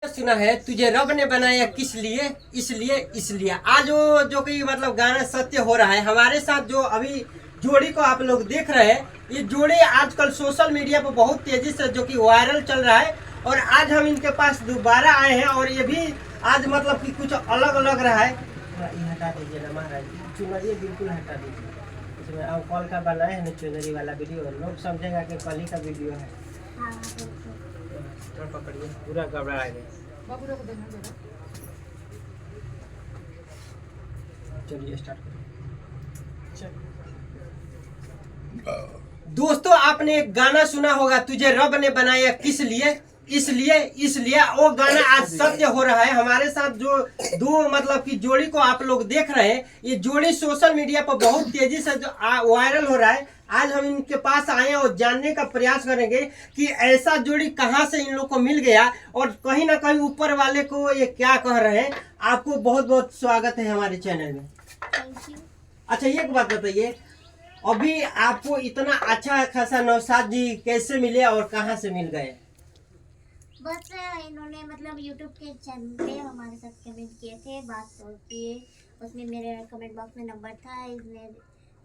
सुना है तुझे रब ने बनाया किस लिए, इसलिए इसलिए आज वो जो कि मतलब गाना सत्य हो रहा है हमारे साथ। जो अभी जोड़ी को आप लोग देख रहे हैं, ये जोड़ी आजकल सोशल मीडिया पर बहुत तेजी से जो कि वायरल चल रहा है। और आज हम इनके पास दोबारा आए हैं और ये भी आज मतलब कि कुछ अलग लग रहा है। ये हटा दीजिए ना महाराज, चुनरी बिल्कुल हटा दीजिए। इसमें अब कॉल का बनाए है ना चुनरी वाला वीडियो, लोग समझेगा कि कल ही का वीडियो है। पकड़िए, पूरा घबरा गए। चलिए स्टार्ट करिए। दोस्तों आपने एक गाना सुना होगा, तुझे रब ने बनाया किस लिए, इसलिए इसलिए। वो गाना आज सत्य हो रहा है हमारे साथ। जो दो मतलब की जोड़ी को आप लोग देख रहे हैं, ये जोड़ी सोशल मीडिया पर बहुत तेजी से जो वायरल हो रहा है। आज हम इनके पास आए हैं और जानने का प्रयास करेंगे कि ऐसा जोड़ी कहां से इन लोग को मिल गया और कहीं ना कहीं ऊपर वाले को ये क्या कह रहे हैं। आपको बहुत बहुत स्वागत है हमारे चैनल में। अच्छा एक बात बताइए, अभी आपको इतना अच्छा खासा नौशाद जी कैसे मिले और कहां से मिल गए? बस इन्होंने मतलब यूट्यूब के चैनल पे हमारे साथ कमेंट किए थे, बात किए। उसमें मेरे कमेंट बॉक्स में नंबर था, इसने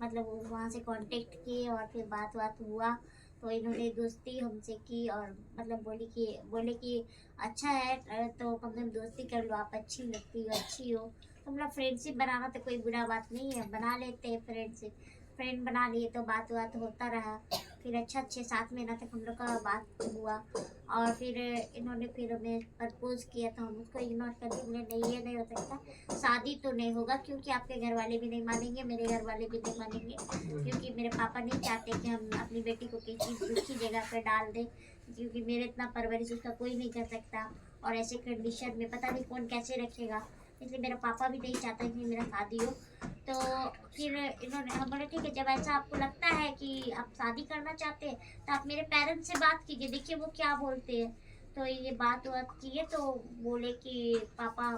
मतलब वहाँ से कांटेक्ट किए और फिर बात हुआ। तो इन्होंने दोस्ती हमसे की और मतलब बोले कि अच्छा है तो कम से कम दोस्ती कर लो, आप अच्छी लगती हो, अच्छी हो। तो मतलब फ्रेंडशिप बनाना तो कोई बुरा बात नहीं है, बना लेते हैं फ्रेंडशिप। फ्रेंड बना लिए तो बात होता रहा। फिर अच्छा 6-7 महीना तक हम लोग का बात हुआ और फिर इन्होंने फिर हमें प्रपोज किया। तो हम उसको इग्नोर कर दिए, बोले नहीं ये नहीं हो सकता, शादी तो नहीं होगा क्योंकि आपके घर वाले भी नहीं मानेंगे, मेरे घर वाले भी नहीं मानेंगे, क्योंकि मेरे पापा नहीं चाहते कि हम अपनी बेटी को किसी दुखी जगह पर डाल दें, क्योंकि मेरे इतना परवरिश उसका कोई नहीं कर सकता और ऐसे कंडीशन में पता नहीं कौन कैसे रखेगा। इसलिए मेरा पापा भी नहीं चाहता कि मेरा शादी हो। तो फिर इन्होंने हम बोले ठीक है, जब ऐसा आपको लगता है कि आप शादी करना चाहते हैं तो आप मेरे पेरेंट्स से बात कीजिए, देखिए वो क्या बोलते हैं। तो ये बात किए तो बोले कि पापा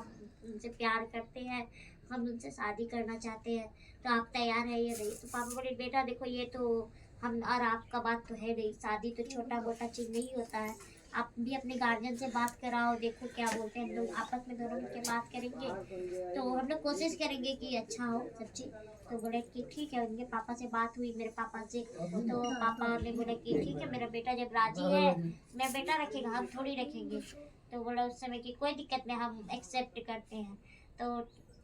उनसे प्यार करते हैं, हम उनसे शादी करना चाहते हैं, तो आप तैयार है या नहीं। तो पापा बोले बेटा देखो ये तो हम और आपका बात तो है नहीं, शादी तो छोटा मोटा चीज़ नहीं होता है, आप भी अपने गार्जियन से बात कराओ, देखो क्या बोलते हैं। हम लोग आपस में दोनों मिलकर बात करेंगे, तो हम लोग कोशिश करेंगे कि अच्छा हो सब चीज़। तो बोले कि ठीक है, उनके पापा से बात हुई मेरे पापा से, तो पापा ने बोले कि ठीक है मेरा बेटा जब राजी है, मेरा बेटा रखेगा, हम थोड़ी रखेंगे। तो बोला उस समय की कोई दिक्कत नहीं, हम एक्सेप्ट करते हैं। तो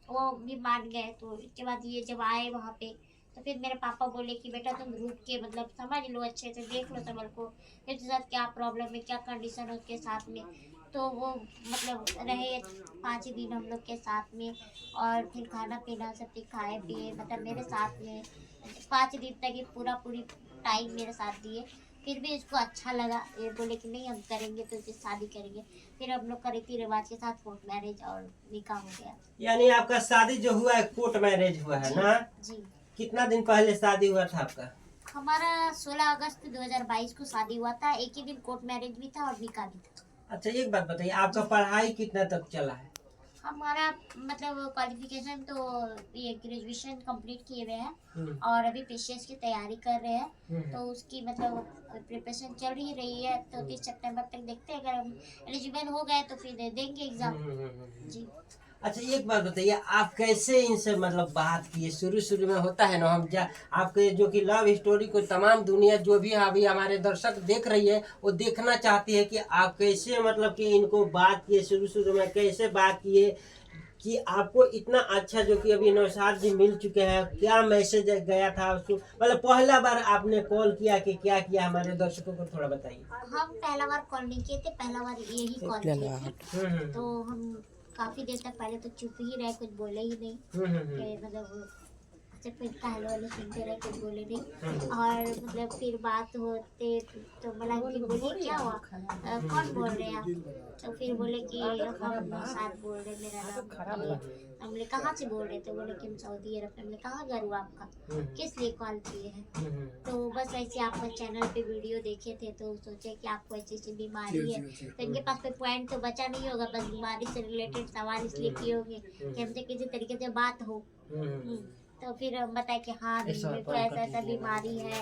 वो भी मान गए। तो इसके बाद ये जब आए वहाँ पे, तो फिर मेरे पापा बोले कि बेटा तुम रुक के मतलब समझ लो, अच्छे से देख लो समझ को, उसके साथ क्या प्रॉब्लम है, क्या कंडीशन है उसके साथ में। तो वो मतलब रहे 5 दिन हम लोग के साथ में और फिर खाना पीना सब चीज़ खाए पिए, मतलब मेरे साथ में 5 दिन तक ये पूरी टाइम मेरे साथ दिए। फिर भी इसको अच्छा लगा, ये बोले कि नहीं हम करेंगे तो इससे शादी करेंगे। फिर हम लोग का रीति रिवाज के साथ कोर्ट मैरिज और निकाह हो गया। यानी आपका शादी जो हुआ है कोर्ट मैरिज हुआ है ना? जी। कितना दिन पहले शादी हुआ था आपका? हमारा 16 अगस्त 2022 को शादी हुआ था, एक ही दिन कोर्ट मैरिज भी था और निकाह भी था। अच्छा एक बात बताइए, आपका पढ़ाई कितना तक चला है? हमारा मतलब क्वालिफिकेशन तो ये ग्रेजुएशन कंप्लीट किए हुए हैं और अभी पीसीएस की तैयारी कर रहे हैं। तो उसकी मतलब प्रिपरेशन चल ही रही है। तो 30 सितंबर तक देखते हैं, अगर हम एलिजिबल हो गए तो फिर देंगे एग्जाम। जी। अच्छा एक बात बताइए, आप कैसे इनसे मतलब बात किए? शुरू में होता है ना, हम आपके जो कि लव स्टोरी को तमाम दुनिया जो भी अभी हमारे दर्शक देख रही है वो देखना चाहती है कि आप कैसे मतलब कि इनको बात किए, शुरू में कैसे बात किए कि आपको इतना अच्छा जो कि अभी नौशाद जी मिल चुके हैं। क्या मैसेज गया था उसको, मतलब पहला बार आपने कॉल किया कि क्या किया, हमारे दर्शकों को थोड़ा बताइए। हम पहला बार कॉल नहीं किए थे, पहला बार यही कॉल किए थे। तो हम काफी देर तक पहले तो चुप ही रहे, कुछ बोले ही नहीं कि मतलब सिर्फ इनका हेलो हेलो सुनते रहे, कुछ बोले नहीं। और मतलब फिर बात होते तो बोला कि बोलिए क्या हुआ, कौन बोल रहे हैं आप। तो फिर बोले कि हम साथ बोल रहे, मेरा नाम ये। हमने कहाँ से बोल रहे थे, बोले कि हम सऊदी अरब। हमने कहाँ घर हुआ आपका, किस लिए कॉल किए हैं। तो बस ऐसे आपका चैनल पे वीडियो देखे थे तो सोचे कि आपको ऐसी ऐसी बीमारी है। तो इनके पास कोई पॉइंट तो बचा नहीं होगा, बस बीमारी से रिलेटेड सवाल इसलिए किए होंगे कि हमसे किसी तरीके से बात हो। तो फिर हम बताए कि हाँ मेरे को ऐसा ऐसा बीमारी है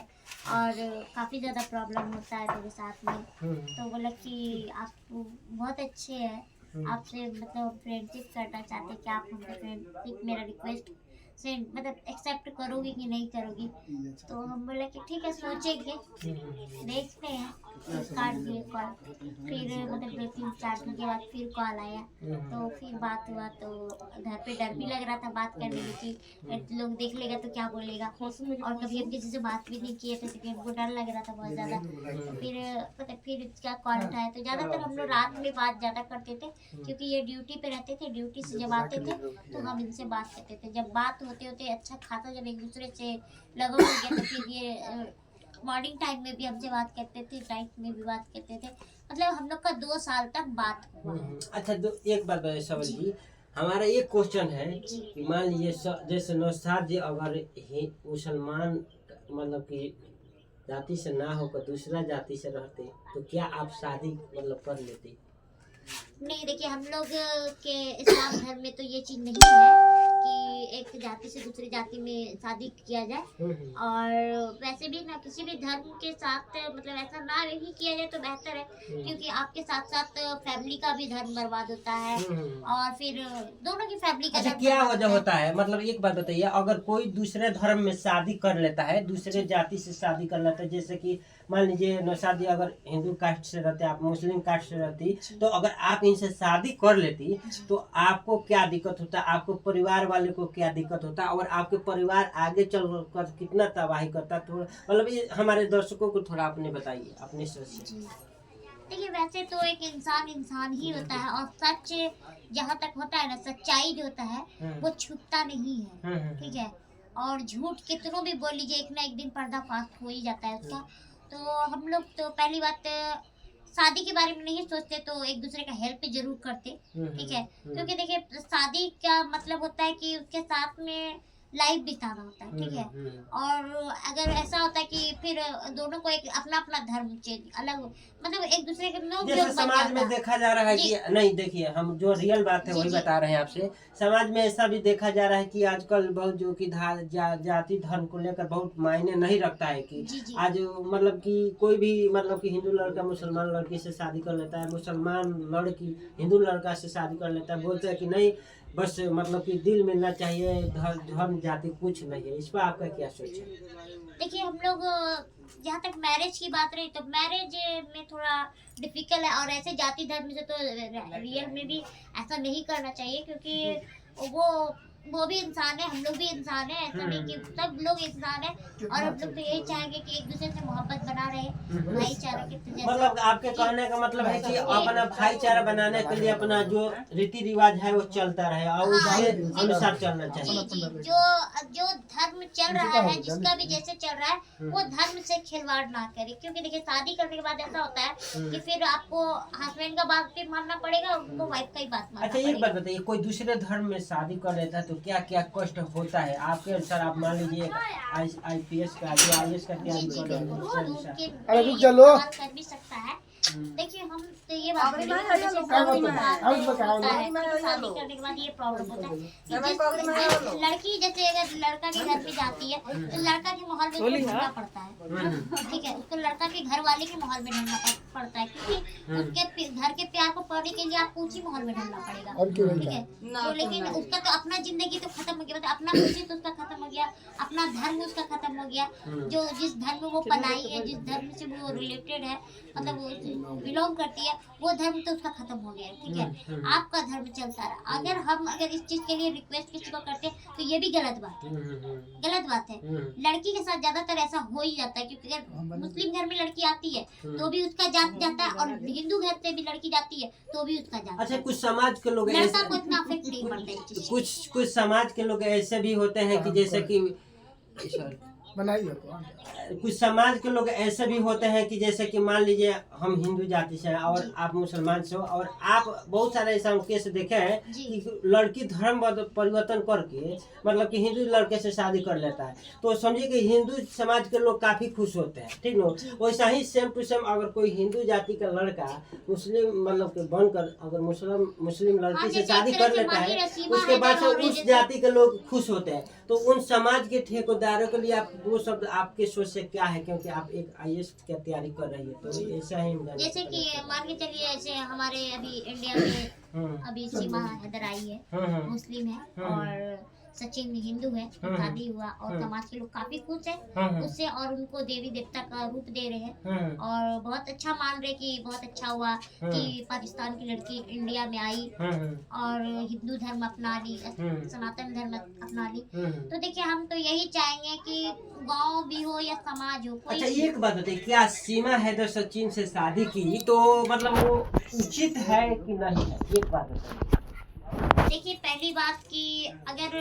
और काफ़ी ज़्यादा प्रॉब्लम होता है मेरे साथ में। तो बोला कि आप बहुत अच्छे हैं, आपसे मतलब फ्रेंडशिप करना चाहते हैं कि आप हमसे फ्रेंडशिप मेरा रिक्वेस्ट से मतलब एक्सेप्ट करोगी कि नहीं करोगी। तो हम बोले कि ठीक है सोचेंगे, देखते हैं। फिर काट दिए कॉल। फिर मतलब 2-3-4 दिन के बाद फिर कॉल आया, तो फिर बात हुआ। तो घर पे डर भी लग रहा था बात करने में कि लोग देख लेगा तो क्या बोलेगा, और कभी हम किसी से बात भी नहीं किए थे तो फिर हमको डर लग रहा था बहुत ज़्यादा। तो फिर मतलब फिर क्या कॉल उठाया, तो ज़्यादातर हम लोग रात में बात ज़्यादा करते थे क्योंकि ये ड्यूटी पे रहते थे। ड्यूटी से जब आते थे तो हम इनसे बात करते थे। जब बात होते होते अच्छा खासा जब एक दूसरे से लगाव हो गया तो फिर ये मॉर्निंग टाइम में भी हमसे बात करते थे, नाइट में भी बात करते थे। मतलब हम लोग का 2 साल तक बात हुआ है। अच्छा एक बात बताइए सवल जी, हमारा एक क्वेश्चन है कि मान लीजिए जैसे नौशाद जी अगर मुसलमान मतलब कि जाति से ना होकर दूसरा जाति से रहते तो क्या आप शादी मतलब कर लेते? नहीं, देखिए हम लोग के इस्लाम धर्म में तो ये चीज़ नहीं है कि एक जाति से दूसरी जाति में शादी किया जाए। और वैसे भी ना किसी भी धर्म के साथ मतलब ऐसा ना ही किया जाए तो बेहतर है, क्योंकि आपके साथ साथ फैमिली का भी धर्म बर्बाद होता है और फिर दोनों की फैमिली का अच्छा धर्म क्या बर्बाद वजह होता है? मतलब एक बात बताइए, अगर कोई दूसरे धर्म में शादी कर लेता है, दूसरे जाति से शादी कर लेता है, जैसे कि मान लीजिए नौशाद जी अगर हिंदू कास्ट से रहते, आप मुस्लिम कास्ट से रहती, तो अगर आप इनसे शादी कर लेती तो आपको क्या दिक्कत होता, आपको परिवार वाले को क्या दिक्कत होता, और आपके परिवार आगे चल कर कितना तबाही करता? तो मतलब ये हमारे दर्शकों को थोड़ा अपने बताइए अपने सोच से। देखिए वैसे तो एक इंसान इंसान ही होता है, और सच जहाँ तक होता है ना, सच्चाई जो होता है वो छुपता नहीं है, ठीक है। और झूठ कितनों भी बोल लीजिए, एक ना एक दिन पर्दाफाश हो ही जाता है उसका। तो हम लोग तो पहली बात शादी के बारे में नहीं सोचते, तो एक दूसरे का हेल्प जरूर करते, ठीक है। क्योंकि देखिए शादी का मतलब होता है कि उसके साथ में लाइफ बिताना होता है, ठीक है। और अगर ऐसा होता है कि फिर दोनों को एक अपना अपना धर्म चेंज अलग मतलब एक दूसरे के नोक जैसे झोंक बन समाज में जाता है। देखा जा रहा है कि नहीं, देखिए हम जो रियल बात है जी, वही जी। बता रहे हैं आपसे। समाज में ऐसा भी देखा जा रहा है कि आजकल बहुत जो कि जाति धर्म को लेकर बहुत मायने नहीं रखता है कि जी, जी। आज मतलब कि कोई भी मतलब कि हिंदू लड़का मुसलमान लड़की से शादी कर लेता है, मुसलमान लड़की हिंदू लड़का से शादी कर लेता है, बोलते हैं कि नहीं बस मतलब कि दिल मिलना चाहिए, धर्म जाति कुछ नहीं है। इस पर आपका क्या सोच है? देखिए हम लोग जहाँ तक मैरिज की बात रही, तो मैरिज में थोड़ा डिफिकल्ट है, और ऐसे जाति धर्म से तो रियल में भी ऐसा नहीं करना चाहिए, क्योंकि वो भी इंसान है, हम लोग भी इंसान है। ऐसा नहीं कि सब लोग इंसान है, और हम लोग तो यही चाहेंगे कि एक दूसरे से मोहब्बत बना रहे, भाईचारा के जैसे। मतलब आपके कहने का मतलब है कि अपना भाईचारा बनाने के लिए अपना जो रीति रिवाज है वो चलता रहे और उसके अनुसार चलना जी, चाहिए। जी। जो धर्म चल रहा है, जिसका भी जैसे चल रहा है, वो धर्म से खिलवाड़ ना करे। क्योंकि देखिए शादी करने के बाद ऐसा होता है कि फिर आपको हस्बैंड का बात भी मानना पड़ेगा, उनको वाइफ का ही बात मानना अच्छा एक पड़ेगा। बात बताइए, कोई दूसरे धर्म में शादी कर लेता है तो क्या क्या कष्ट होता है आपके अनुसार? आप मान लीजिए IPS का जो IAS का जी, तैयारी जी, कर रहे बिल्कुल। हैं, अरे रुक जा लो, कर भी सकता है। देखिए हम तो ये बात करेंगे, जैसे प्रॉब्लम होता है शादी करने के बाद, ये प्रॉब्लम होता है कि लड़की जैसे अगर लड़का के घर पे जाती है तो लड़का के माहौल में उसको ढलना पड़ता है, ठीक है। उसको लड़का के घर वाले के माहौल में ढलना पड़ता है, क्योंकि उसके घर के प्यार को पाने के लिए आपको उसी माहौल में ढलना पड़ेगा, ठीक है। तो लेकिन उसका तो अपना जिंदगी तो खत्म हो गया, मतलब अपना खुशी तो उसका खत्म हो गया, अपना धर्म उसका खत्म हो गया। जो जिस धर्म में वो पलाई है, जिस धर्म से वो रिलेटेड है, मतलब वो बिलोंग करती है, वो धर्म तो उसका खत्म हो गया, ठीक है। आपका धर्म चलता रहा। अगर इस चीज के लिए रिक्वेस्ट किसी को करते हैं तो ये भी गलत बात है, गलत बात है। लड़की के साथ ज्यादातर ऐसा हो ही जाता है, क्योंकि अगर मुस्लिम घर में लड़की आती है तो भी उसका जात जाता है, और हिंदू घर से भी लड़की जाती है तो भी उसका जाता है। अच्छा कुछ समाज के लोग लड़का को इतना अफेक्ट नहीं पड़ता है इस चीज से। कुछ समाज के लोग ऐसे भी होते हैं कि जैसे कि कुछ समाज के लोग ऐसे भी होते हैं कि जैसे कि मान लीजिए हम हिंदू जाति से हैं और आप मुसलमान से हो, और आप बहुत सारे ऐसा केस देखे हैं कि लड़की धर्म परिवर्तन करके मतलब कि हिंदू लड़के से शादी कर लेता है, तो समझिए कि हिंदू समाज के लोग काफी खुश होते हैं, ठीक ना। वैसा ही सेम टू सेम अगर कोई हिंदू जाति का लड़का मुस्लिम मतलब के बनकर अगर मुस्लिम लड़की से शादी कर लेता है, उसके बाद से उस जाति के लोग खुश होते हैं। तो उन समाज के ठेकेदारों के लिए आप वो शब्द आपके सोच से क्या है, क्योंकि आप एक IAS की तैयारी कर रही है, तो ऐसा ही जैसे कि मान के चलिए, ऐसे हमारे अभी इंडिया में अभी सीमा हैदर आई है, मुस्लिम है, और सचिन हिंदू है, शादी हुआ और समाज के लोग काफी खुश है उससे, और उनको देवी देवता का रूप दे रहे हैं और बहुत अच्छा मान रहे कि बहुत अच्छा हुआ कि पाकिस्तान की लड़की इंडिया में आई और हिंदू धर्म अपना ली, सनातन धर्म अपना ली। तो देखिए हम तो यही चाहेंगे कि गांव भी हो या समाज हो, कोई अच्छा एक बात बताइए, क्या सीमा हैदर सचिन से शादी की तो मतलब वो उचित है कि नहीं है, एक बात बताइए। देखिए पहली बात कि अगर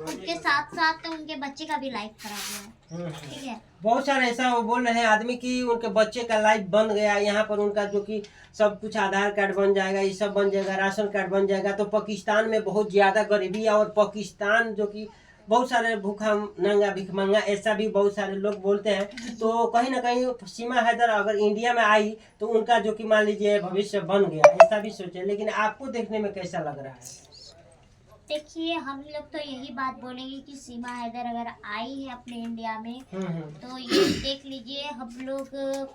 उनके साथ साथ उनके बच्चे का भी लाइफ खराब हुआ है, ठीक है, बहुत सारे ऐसा वो बोल रहे हैं आदमी कि उनके बच्चे का लाइफ बन गया, यहाँ पर उनका जो कि सब कुछ आधार कार्ड बन जाएगा, ये सब बन जाएगा, राशन कार्ड बन जाएगा, तो पाकिस्तान में बहुत ज़्यादा गरीबी है और पाकिस्तान जो कि बहुत सारे भूखा नंगा भिखमंगा ऐसा भी बहुत सारे लोग बोलते हैं। तो कहीं ना कहीं सीमा हैदर अगर इंडिया में आई तो उनका जो कि मान लीजिए भविष्य बन गया, ऐसा भी सोचे, लेकिन आपको देखने में कैसा लग रहा है? देखिए हम लोग तो यही बात बोलेंगे कि सीमा हैदर अगर आई है अपने इंडिया में तो ये देख लीजिए, हम लोग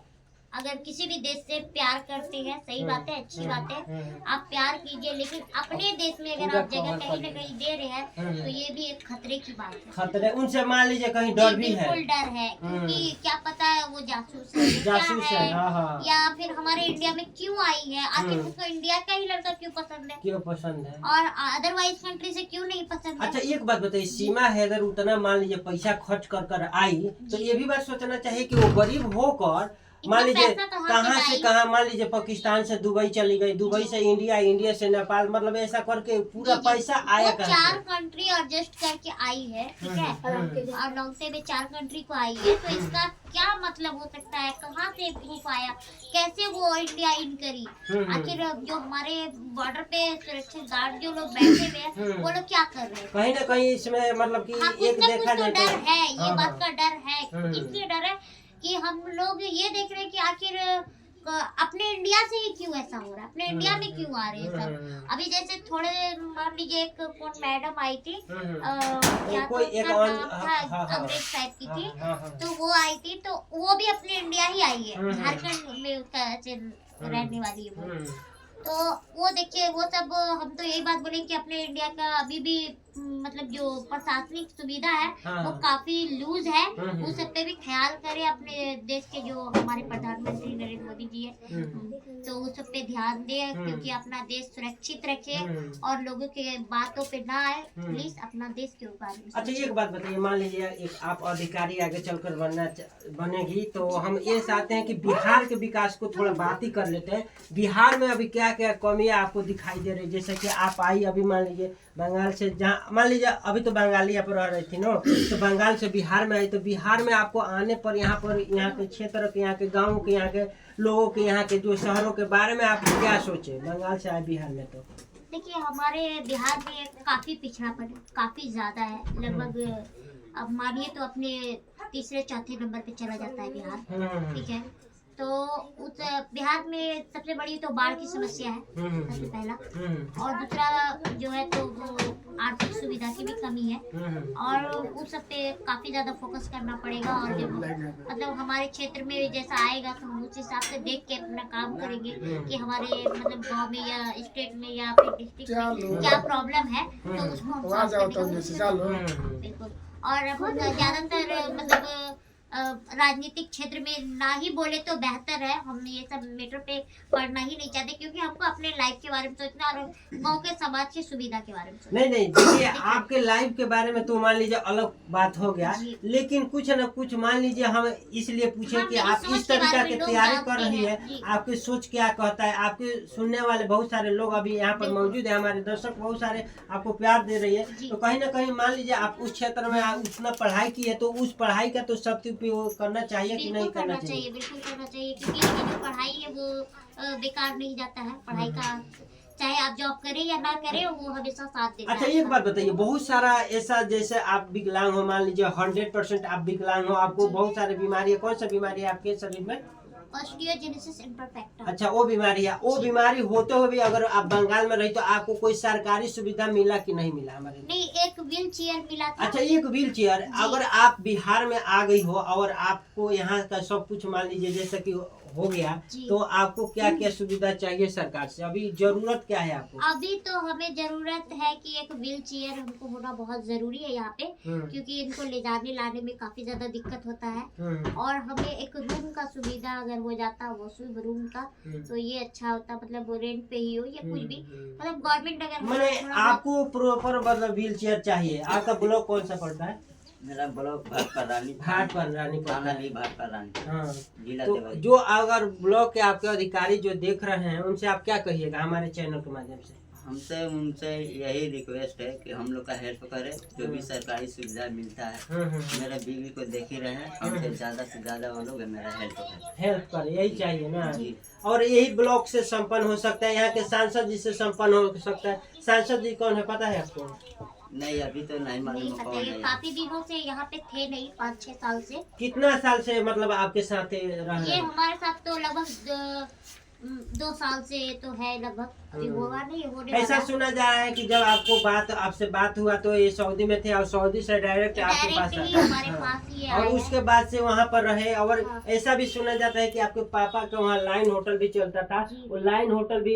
अगर किसी भी देश से प्यार करते हैं, सही बात है, अच्छी बात है, आप प्यार कीजिए, लेकिन अपने देश में अगर आप जगह कहीं ना कहीं दे रहे हैं तो ये भी एक खतरे की बात है। खतरे उनसे मान लीजिए कहीं डर भी है, बिल्कुल डर है, क्योंकि क्या पता है वो जासूस है, जासूस क्या है, है, या फिर हमारे इंडिया में क्यों आई है, आखिर उसको इंडिया का ही लड़का क्यों पसंद है, क्यों पसंद है और अदरवाइज कंट्री से क्यों नहीं पसंद है। अच्छा एक बात बताइए, सीमा हैदर उतना मान लीजिए पैसा खर्च कर आई तो ये भी बात सोचना चाहिए कि वो गरीब होकर मान लीजिए कहाँ से कहाँ, मान लीजिए पाकिस्तान से दुबई चली गई, दुबई से इंडिया, इंडिया से नेपाल, मतलब ऐसा करके पूरा पैसा आया कहाँ से? 4 कंट्री एडजस्ट करके आई है, ठीक है, और लॉन्ग से भी 4 कंट्री को आई है, तो इसका क्या मतलब हो सकता है, कहाँ से प्रूफ आया, कैसे वो इंडिया इन करी, आखिर जो हमारे बॉर्डर पे सुरक्षित गार्ड जो लोग बैठे हुए हैं वो लोग क्या कर रहे हैं? कहीं ना कहीं इसमें मतलब कि एक देखा जाए तो डर है, ये बात का डर है, इसलिए डर है कि हम लोग ये देख रहे हैं कि आखिर अपने इंडिया से ही क्यों ऐसा हो रहा है, अपने इंडिया में क्यों आ रहे हैं सब। अभी जैसे थोड़े मान लीजिए एक कौन मैडम आई थी, क्या तो उसका नाम था, अंग्रेज टाइप की थी, तो वो आई थी, तो वो भी अपने इंडिया ही आई है, झारखंड में उसका रहने वाली है वो। तो वो देखिए वो सब, हम तो यही बात बोलेंगे कि अपने इंडिया का अभी भी मतलब जो प्रशासनिक सुविधा है वो काफी लूज है, उस सब पे भी ख्याल करें, अपने देश के जो हमारे प्रधानमंत्री नरेंद्र मोदी जी है तो उस सब पे ध्यान दें, क्योंकि अपना देश सुरक्षित रखे और लोगों के बातों पे ना आए, प्लीज अपना देश के ऊपर। अच्छा एक बात बताइए, मान लीजिए एक आप अधिकारी आगे चलकर बनेगी तो हम ये चाहते हैं कि बिहार के विकास को थोड़ा बात ही कर लेते हैं। बिहार में अभी क्या क्या कमियां आपको दिखाई दे रही, जैसे कि आप आई अभी मान लीजिए बंगाल से, जहाँ मान लीजिए अभी तो बंगाली यहाँ पर रह रही थी ना, तो बंगाल से बिहार में आई, तो बिहार में आपको आने पर यहाँ के क्षेत्र के, यहाँ के गाँव के, यहाँ के लोगों के, यहाँ के जो शहरों के बारे में आप क्या सोचे, बंगाल से आए बिहार में? तो देखिए हमारे बिहार में काफी पिछड़ापन काफी ज्यादा है, लगभग अब मानिए तो अपने तीसरे चौथे नंबर पे चला जाता है बिहार, ठीक है। तो उस बिहार में सबसे बड़ी तो बाढ़ की समस्या है सबसे पहला, और दूसरा जो है तो वो आर्थिक सुविधा की भी कमी है, और उस सब पे काफी ज्यादा फोकस करना पड़ेगा, और जब मतलब हमारे क्षेत्र में जैसा आएगा तो हम उस हिसाब से देख के अपना काम करेंगे कि हमारे मतलब गांव में या स्टेट में या फिर डिस्ट्रिक्ट में क्या प्रॉब्लम है, तो उसको हम सॉल्व करेंगे बिल्कुल। और ज्यादातर मतलब राजनीतिक क्षेत्र में ना ही बोले तो बेहतर है, हम ये सब मैटर पे पढ़ना ही नहीं चाहते, क्योंकि हमको अपने लाइफ के बारे में सोचना और गांव के समाज की सुविधा के बारे में सोचना। नहीं देखिए आपके लाइफ के बारे में तो मान लीजिए अलग बात हो गया, लेकिन कुछ न कुछ मान लीजिए हम इसलिए पूछे कि आप इस तरीका की तैयारी कर रही है, आपकी सोच क्या कहता है, आपके सुनने वाले बहुत सारे लोग अभी यहाँ पर मौजूद है, हमारे दर्शक बहुत सारे आपको प्यार दे रही है, तो कहीं ना कहीं मान लीजिए आप उस क्षेत्र में उतना पढ़ाई की है, तो उस पढ़ाई का तो सत्य करना चाहिए कि नहीं करना चाहिए? बिल्कुल करना चाहिए, क्योंकि जो पढ़ाई है वो बेकार नहीं जाता है, पढ़ाई का चाहे आप जॉब करें या ना करें वो हमेशा साथ देता है। अच्छा एक बात बताइए, बहुत सारा ऐसा जैसे आप विकलांग हो, मान लीजिए 100% आप विकलांग हो, आपको बहुत सारी बीमारी है, कौन सा बीमारी है आपके शरीर में? Osteogenesis imperfecta. अच्छा वो बीमारी है, वो बीमारी होते हुए भी अगर आप बंगाल में रही तो आपको कोई सरकारी सुविधा मिला कि नहीं मिला? हमारे नहीं, एक व्हील चेयर मिला था। अच्छा एक व्हील चेयर, अगर आप बिहार में आ गई हो और आपको यहाँ का सब कुछ मान लीजिए जैसे कि हो गया, जी। तो आपको क्या क्या सुविधा चाहिए सरकार से? अभी जरूरत क्या है आपको? अभी तो हमें जरूरत है कि एक व्हील चेयर हमको होना बहुत जरूरी है यहाँ पे, हम्म, क्योंकि इनको ले जाने लाने में काफी ज्यादा दिक्कत होता है। हम्म, और हमें एक रूम का सुविधा अगर हो जाता, वॉशरूम रूम का, हम्म, तो ये अच्छा होता। मतलब वो रेंट पे ही हो या कुछ भी, हम्म। मतलब गवर्नमेंट अगर मैंने थोड़ा बहुत- आपको प्रॉपर मतलब व्हील चेयर चाहिए। आपका ब्लॉक कौन सा पड़ता है? मेरा ब्लॉक भाटपारा रानी, घाट पर रानी पड़ता थाना है। भी भाटपारा रानी, हाँ, जिला तो देवरी। जो अगर ब्लॉक के आपके अधिकारी जो देख रहे हैं उनसे आप क्या कहिएगा हमारे चैनल के माध्यम से? हमसे उनसे यही रिक्वेस्ट है कि हम लोग का हेल्प करें, जो भी सरकारी सुविधा मिलता है। मेरे बीवी को देख ही रहे हैं, हमसे ज्यादा से ज्यादा वो लोग मेरा हेल्प करें। हेल्प करे, यही चाहिए ना। जी। और यही ब्लॉक से संपन्न हो सकता है, यहाँ के सांसद जी से संपन्न हो सकता है। सांसद जी कौन है पता है आपको? नहीं, अभी तो नहीं नहीं मालूम पता, कौन ये है। काफी दिनों से यहाँ पे थे नहीं, 5-6 साल से। कितना साल से मतलब आपके साथ रह रहे ये हैं? हमारे साथ तो लगभग 2 साल से तो है लगभग, अभी होगा नहीं, होने ऐसा वाला है। सुना जा रहा है कि जब आपसे बात हुआ तो ये सऊदी में थे और सऊदी से डायरेक्ट आपके पास डायरेक्ट ही आए। हमारे हाँ। पास ही और आए हैं। उसके बाद से वहाँ पर रहे। और हाँ। ऐसा भी सुना जाता है कि आपके पापा का वहाँ लाइन होटल भी चलता था, जी। वो लाइन होटल भी